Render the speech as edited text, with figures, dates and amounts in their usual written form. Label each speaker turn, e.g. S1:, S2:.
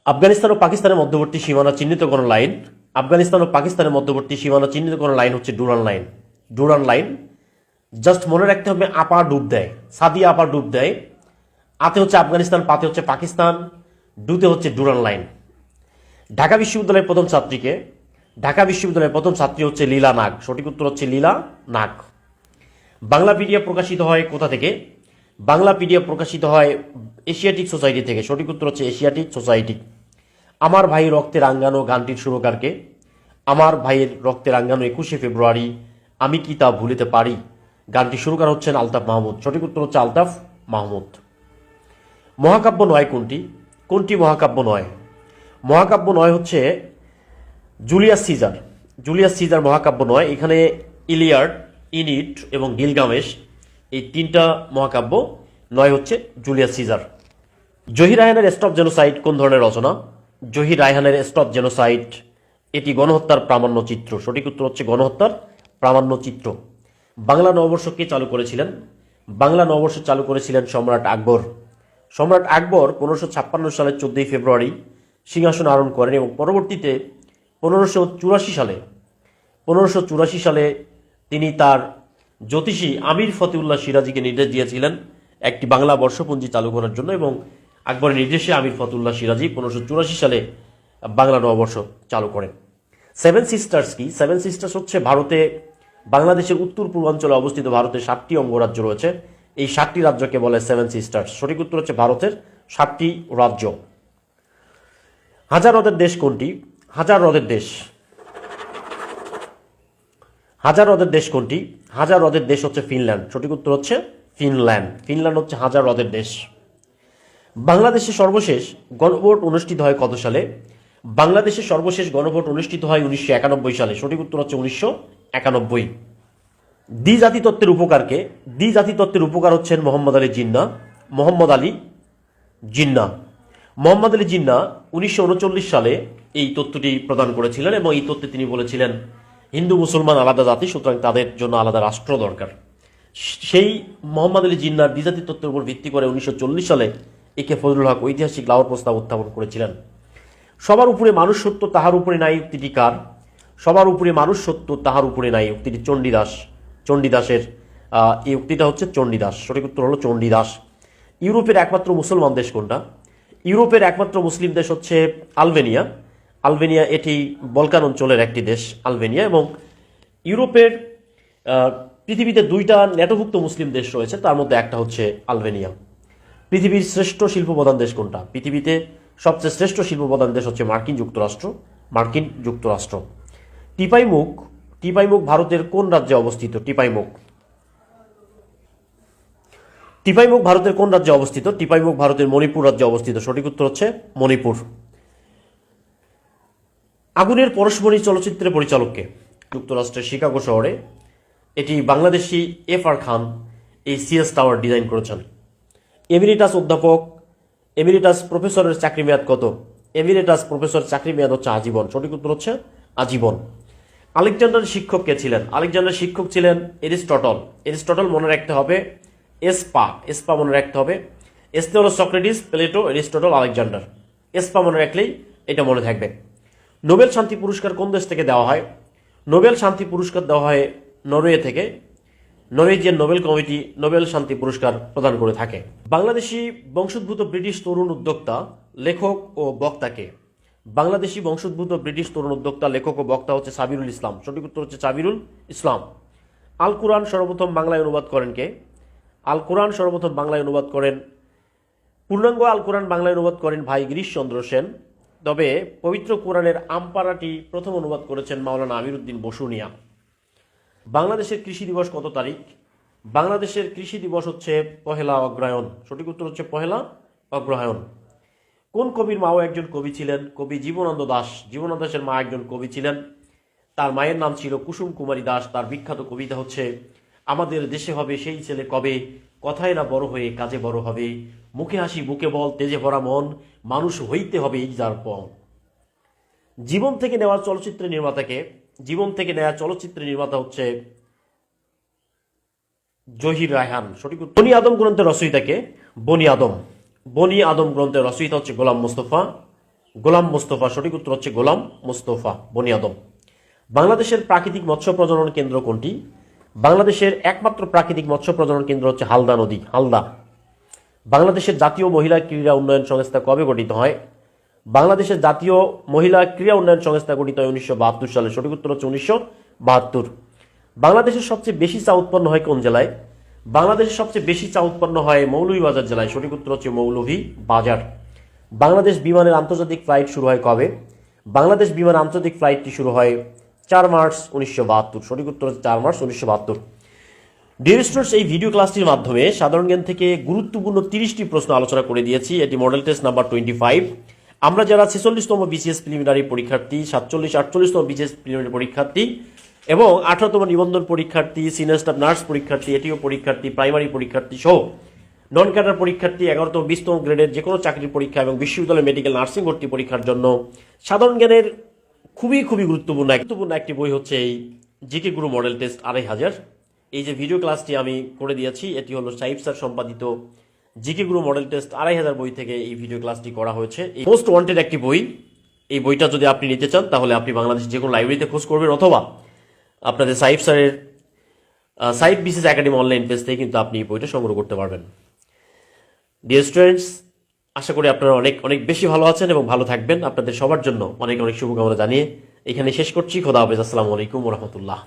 S1: আফগানিস্তান ও পাকিস্তানের মধ্যবর্তী সীমানা চিহ্নিতকরণ লাইন। আফগানিস্তান ও পাকিস্তানের মধ্যবর্তী সীমানা চিহ্নিতকরণ লাইন হচ্ছে Duran line. Duran line just মনে রাখতে হবে, আপা ডুব দেয়, সাদিয়া আপা ডুব দেয়। আতে হচ্ছে আফগানিস্তান, পাতে হচ্ছে পাকিস্তান, ডুতে হচ্ছে ডুরান লাইন। ঢাকা বিশ্ববিদ্যালয়ের প্রথম ছাত্রীকে, ঢাকা বিশ্ববিদ্যালয়ের প্রথম ছাত্রী হচ্ছে লীলা নাগ। সঠিক উত্তর হচ্ছে লীলা নাগ। বাংলাপিডিয়া প্রকাশিত হয় কোথা থেকে? বাংলাপিডিয়া প্রকাশিত হয় এশিয়াটিক সোসাইটি থেকে। সঠিক উত্তর হচ্ছে এশিয়াটিক সোসাইটি। আমার ভাই রক্তে রাঙ্গানো গানটির সুরকারকে? আমার ভাইয়ের রক্তে রাঙ্গানো 21শে ফেব্রুয়ারি আমি কি তা ভুলিতে পারি গানটি সুরকার হচ্ছেন আলতাফ মাহমুদ। সঠিক উত্তর হচ্ছে আলতাফ মাহমুদ। মহাকাব্য নয় কোনটি? কোনটি মহাকাব্য নয়? মহাকাব্য নয় হচ্ছে জুলিয়াস সিজার। জুলিয়াস সিজার মহাকাব্য নয়। এখানে ইলিয়াড, ইনিড এবং গিলগামেশ এই তিনটা মহাকাব্য নয় হচ্ছে জুলিয়াস সিজার। জহির রায়হানের স্টপ জেনোসাইড কোন ধরনের রচনা? জহির রায়হানের স্টপ জেনোসাইড এটি গণহত্যার প্রামাণ্য চিত্র। সঠিক উত্তর হচ্ছে গণহত্যার প্রামাণ্য চিত্র। বাংলা নববর্ষ কে চালু করেছিলেন? বাংলা নববর্ষ চালু করেছিলেন সম্রাট আকবর। সম্রাট আকবর 1556 সালের 14 ফেব্রুয়ারি সিংহাসন আরোহণ করেন এবং পরবর্তীতে 1584 সালে তিনি তার জ্যোতিষী আমির ফতেউল্লাহ সিরাজীকে নির্দেশ দিয়েছিলেন একটি বাংলা বর্ষপঞ্জি চালু করার জন্য, এবং আকবরের নির্দেশে আমির ফতেউল্লাহ সিরাজী 1584 সালে বাংলা নববর্ষ চালু করেন। সেভেন সিস্টার্স কি? সেভেন সিস্টার্স হচ্ছে ভারতে, বাংলাদেশের উত্তর পূর্বাঞ্চলে অবস্থিত ভারতের 7টি অঙ্গরাজ্য রয়েছে। এই 7টি রাজ্যকে বলে সেভেন সিস্টার্স। সঠিক উত্তর হচ্ছে ভারতের 7টি রাজ্য। হাজার হ্রদের দেশ কোনটি? হাজার হ্রদের দেশ, হাজার হ্রদের দেশ কোনটি? হাজার হ্রদের দেশ হচ্ছে ফিনল্যান্ড। সঠিক উত্তর হচ্ছে ফিনল্যান্ড। ফিনল্যান্ড হচ্ছে হাজার হ্রদের দেশ। বাংলাদেশে সর্বশেষ গণভোট অনুষ্ঠিত হয় কত সালে? বাংলাদেশে সর্বশেষ গণভোট অনুষ্ঠিত হয় 1991 সালে। সঠিক উত্তর হচ্ছে 1991। দ্বিজাতি তত্ত্বের উপকারকে? দ্বিজাতি তত্ত্বের উপকার হচ্ছেন মোহাম্মদ আলী জিন্নাহ। মোহাম্মদ আলী জিন্নাহ। মোহাম্মদ আলী জিন্নাহ 1939 সালে এই তত্ত্বটি প্রদান করেছিলেন এবং এই তত্ত্বে তিনি বলেছিলেন হিন্দু মুসলমান আলাদা জাতি, সুতরাং তাদের জন্য আলাদা রাষ্ট্র দরকার। সেই মোহাম্মদ আলী জিন্নাহর দ্বিজাতি তত্ত্বের উপর ভিত্তি করে 1940 সালে একে ফজলুল হক ঐতিহাসিক লাহোর প্রস্তাব উত্থাপন করেছিলেন। সবার উপরে মানুষ সত্য তাহার উপরে নাই উক্তিটি কার? সবার উপরে মানুষ সত্য তাহার উপরে নাই উক্তিটি চণ্ডীদাস। চণ্ডীদাসের এই উক্তিটা হচ্ছে চণ্ডীদাস। সঠিক উত্তর হলো চণ্ডীদাস। ইউরোপের একমাত্র মুসলমান দেশ কোনটা? ইউরোপের একমাত্র মুসলিম দেশ হচ্ছে আলবেনিয়া। আলবেনিয়া এটি বলকান অঞ্চলের একটি দেশ আলবেনিয়া, এবং ইউরোপের পৃথিবীতে 2টা ন্যাটোভুক্ত মুসলিম দেশ রয়েছে, তার মধ্যে একটা হচ্ছে আলবেনিয়া। পৃথিবীর শ্রেষ্ঠ শিল্প প্রধান দেশ কোনটা? পৃথিবীতে সবচেয়ে শ্রেষ্ঠ শিল্প প্রধান দেশ হচ্ছে মার্কিন যুক্তরাষ্ট্র। মার্কিন যুক্তরাষ্ট্র। টিপাইমুখ, টিপাইমুখ ভারতের কোন রাজ্যে অবস্থিত? টিপাইমুখ, টিপাইমুখ ভারতের কোন রাজ্যে অবস্থিত? টিপাইমুখ ভারতের মণিপুর রাজ্যে অবস্থিত। সঠিক উত্তর হচ্ছে মণিপুর। আগুনের পরশমণি চলচ্চিত্রের পরিচালককে? যুক্তরাষ্ট্রের শিকাগো শহরে এটি বাংলাদেশি এফ.আর. খান এই সিএস টাওয়ার ডিজাইন করেছেন। এমিরিটাস অধ্যাপক, এমিরিটাস প্রফেসরের চাকরি মেয়াদ কত? এমিরিটাস প্রফেসর চাকরি মেয়াদ হচ্ছে আজীবন। সঠিক উত্তর হচ্ছে আজীবন। আলেকজান্ডারের শিক্ষক কে ছিলেন? আলেকজান্ডারের শিক্ষক ছিলেন এরিস্টটল। এরিস্টটল মনে রাখতে হবে। এসপা, এসপা মনে রাখতে হবে। এসতে হলো সক্রেটিস, প্লেটো, এরিস্টটল, আলেকজান্ডার। এসপা মনে রাখলেই এটা মনে থাকবে। নোবেল শান্তি পুরস্কার কোন দেশ থেকে দেওয়া হয়? নোবেল শান্তি পুরস্কার দেওয়া হয় নরওয়ে থেকে। নরওয়েজিয়ান নোবেল কমিটি নোবেল শান্তি পুরস্কার প্রদান করে থাকে। বাংলাদেশি বংশোদ্ভূত ব্রিটিশ তরুণ উদ্যোক্তা, লেখক ও বক্তাকে? বাংলাদেশি বংশোদ্ভূত ব্রিটিশ তরুণ উদ্যোক্তা, লেখক ও বক্তা হচ্ছে সাবিরুল ইসলাম। সঠিক উত্তর হচ্ছে সাবিরুল ইসলাম। আল কুরআন সর্বপ্রথম বাংলায় অনুবাদ করেন কে? আল কুরআন সর্বপ্রথম বাংলায় অনুবাদ করেন, পূর্ণাঙ্গ আল কুরআন বাংলায় অনুবাদ করেন ভাই গিরিশচন্দ্র সেন। তবে পবিত্র কোরআনের আমপারাটি প্রথম অনুবাদ করেছেন মাওলানা আমির উদ্দিন বসুনিয়া। বাংলাদেশের কৃষি দিবস কত তারিখ? বাংলাদেশের কৃষি দিবস হচ্ছে 1 অগ্রহায়ণ। সঠিক উত্তর হচ্ছে 1 অগ্রহায়ণ। কোন কবির মাও একজন কবি ছিলেন? কবি জীবনানন্দ দাশ। জীবনানন্দ দাশের মা একজন কবি ছিলেন। তার মায়ের নাম ছিল কুসুম কুমারী দাস। তার বিখ্যাত কবিতা হচ্ছে আমাদের দেশে হবে সেই ছেলে কবে, কথায় না বড় হয়ে কাজে বড় হবে, মুখে হাসি বুকে বল তেজে ভরা মন, মানুষ হইতে হবে এই যার পণ। জীবন থেকে নেওয়া চলচ্চিত্রের নির্মাতাকে? জীবন থেকে নেওয়া চলচ্চিত্রের নির্মাতা হচ্ছে জহির রায়হান। সঠিক উত্তর। বনি আদম গ্রন্থের রচয়িতাকে? বনি আদম, বনি আদম গ্রন্থের রচয়িতা হচ্ছে গোলাম মোস্তফা। গোলাম মোস্তফা, সঠিক উত্তর হচ্ছে গোলাম মোস্তফা বনি আদম। বাংলাদেশের প্রাকৃতিক মৎস্য প্রজনন কেন্দ্র কোনটি? বাংলাদেশের একমাত্র প্রাকৃতিক মৎস্য প্রজনন কেন্দ্র হচ্ছে হালদা নদী, হালদা। বাংলাদেশের জাতীয় মহিলা ক্রীড়া উন্নয়ন সংস্থা কবে গঠিত হয়? বাংলাদেশের জাতীয় মহিলা ক্রীড়া উন্নয়ন সংস্থা গঠিত হয় 1972 সালে, সঠিক উত্তর হচ্ছে 1972। বাংলাদেশের সবচেয়ে বেশি চা উৎপন্ন হয় কোন জেলায়? বাংলাদেশের সবচেয়ে বেশি চা উৎপন্ন হয় মৌলভীবাজার জেলায়, সঠিক উত্তর হচ্ছে মৌলভীবাজার। বাংলাদেশ বিমানের আন্তর্জাতিক ফ্লাইট শুরু হয় কবে? বাংলাদেশ বিমান আন্তর্জাতিক ফ্লাইটটি শুরু হয় 4 মার্চ 1972, সঠিক উত্তর হচ্ছে 4 মার্চ 1972। ডিয়ার স্টুডেন্টস, এই ভিডিও ক্লাসটির মাধ্যমে সাধারণ জ্ঞান থেকে গুরুত্বপূর্ণ 30টি প্রশ্ন আলোচনা করে দিয়েছি। এটি মডেল টেস্ট নাম্বার 25। আমরা যারা 46তম বিসিএস প্রিলিমিনারি পরীক্ষার্থী, 47-48তম বিসিএস প্রিলিমিনারি পরীক্ষার্থী এবং 18তম নিবন্ধন পরীক্ষার্থী, সিনিয়র স্টাফ নার্স পরীক্ষার্থী, এটিও পরীক্ষার্থী, প্রাইমারি পরীক্ষার্থী সহ নন ক্যাডার পরীক্ষার্থী, 11তম 20তম গ্রেডের যে কোনো চাকরির পরীক্ষা এবং বিশ্ববিদ্যালয় মেডিকেল নার্সিং ভর্তি পরীক্ষার জন্য সাধারণ জ্ঞানের খুবই গুরুত্বপূর্ণ একটি বই হচ্ছে এই জিকে গুরু মডেল টেস্ট 2500। এই যে ভিডিও ক্লাসটি আমি করে দিয়েছি এটি হলো সাইফ স্যার সম্পাদিত জিকে গুরু মডেল টেস্ট 2500 বই থেকে এই ভিডিও ক্লাসটি করা হয়েছে। এই মোস্ট ওয়ান্টেড একটি বই। এই বইটা যদি আপনি নিতে চান তাহলে আপনি বাংলাদেশ যে কোনো লাইব্রেরিতে খোঁজ করবেন অথবা আপনাদের সাইফ স্যারের Saif BCS academy online page থেকে কিন্তু আপনি এই বইটা সংগ্রহ করতে পারবেন। ডিয়ার স্টুডেন্টস, আশা করি আপনারা অনেক বেশি ভালো আছেন এবং ভালো থাকবেন। আপনাদের সবার জন্য অনেক শুভকামনা জানিয়ে এখানে শেষ করছি। খোদা হাফেজ। আসসালামু আলাইকুম ওয়া রাহমাতুল্লাহ।